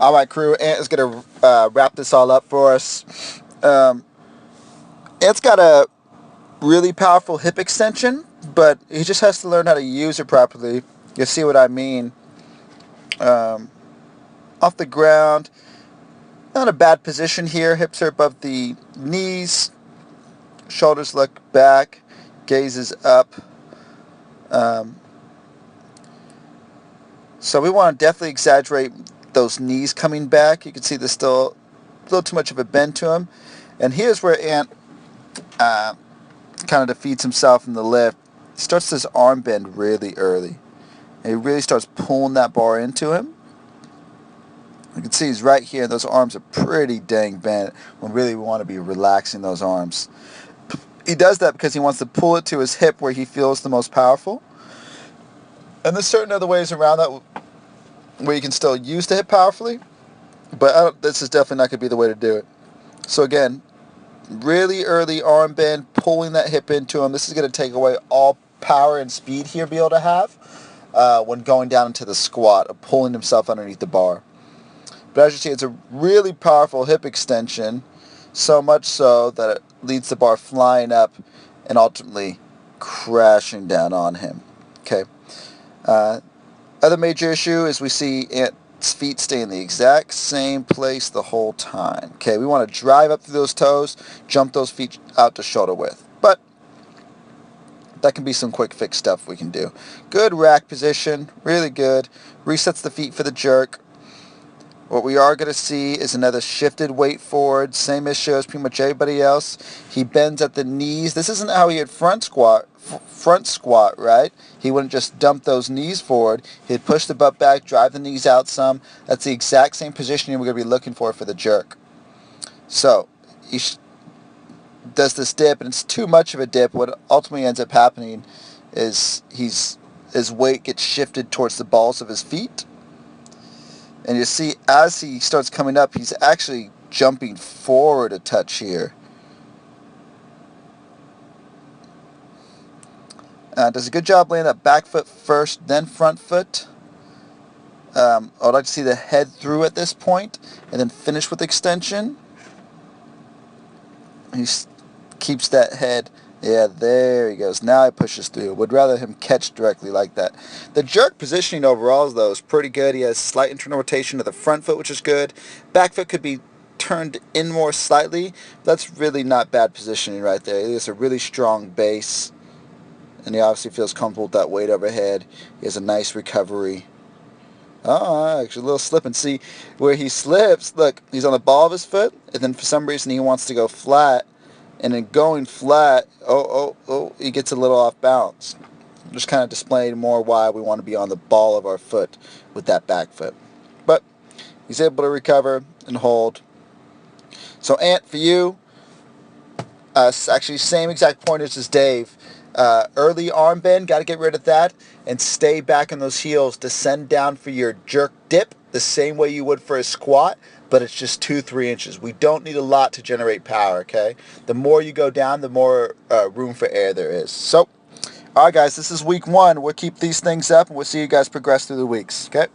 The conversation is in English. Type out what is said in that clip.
All right, crew. Ant is going to wrap this all up for us. Ant's got a really powerful hip extension, but he just has to learn how to use it properly. You'll see what I mean. Off the ground, not a bad position here. Hips are above the knees. Shoulders look back. Gaze is up. So we want to definitely exaggerate those knees coming back. You can see there's still a little too much of a bend to him. And here's where Ant kind of defeats himself in the lift. He starts this arm bend really early. And he really starts pulling that bar into him. You can see he's right here. Those arms are pretty dang bent when really we want to be relaxing those arms. He does that because he wants to pull it to his hip where he feels the most powerful. And there's certain other ways around that where you can still use the hip powerfully, but this is definitely not going to be the way to do it. So again, really early arm bend, pulling that hip into him. This is going to take away all power and speed he'll be able to have when going down into the squat, of pulling himself underneath the bar. But as you see, it's a really powerful hip extension, so much so that it leads the bar flying up and ultimately crashing down on him. Okay. Other major issue is we see Ant's feet stay in the exact same place the whole time. Okay, we want to drive up through those toes, jump those feet out to shoulder width. But that can be some quick fix stuff we can do. Good rack position, really good. Resets the feet for the jerk. What we are going to see is another shifted weight forward. Same issue as pretty much everybody else. He bends at the knees. This isn't how he had front squat, right? He wouldn't just dump those knees forward. He'd push the butt back, drive the knees out some. That's the exact same positioning we're going to be looking for the jerk. So he does this dip, and it's too much of a dip. What ultimately ends up happening is his weight gets shifted towards the balls of his feet. And you see, as he starts coming up, he's actually jumping forward a touch here. Does a good job laying that back foot first, then front foot. I'd like to see the head through at this point, and then finish with extension. He keeps that head. Yeah, there he goes. Now he pushes through. Would rather him catch directly like that. The jerk positioning overall, though, is pretty good. He has slight internal rotation to the front foot, which is good. Back foot could be turned in more slightly. That's really not bad positioning right there. He has a really strong base, and he obviously feels comfortable with that weight overhead. He has a nice recovery. Oh, actually a little slip, and see where he slips. Look, he's on the ball of his foot, and then for some reason he wants to go flat. And then going flat, he gets a little off balance. Just kind of displaying more why we want to be on the ball of our foot with that back foot. But he's able to recover and hold. So Ant, for you, actually same exact pointers as Dave. Early arm bend, got to get rid of that. And stay back on those heels. Descend down for your jerk dip the same way you would for a squat, but it's just 2-3 inches. We don't need a lot to generate power, okay? The more you go down, the more room for air there is. So, all right, guys, this is week 1. We'll keep these things up, and we'll see you guys progress through the weeks, okay?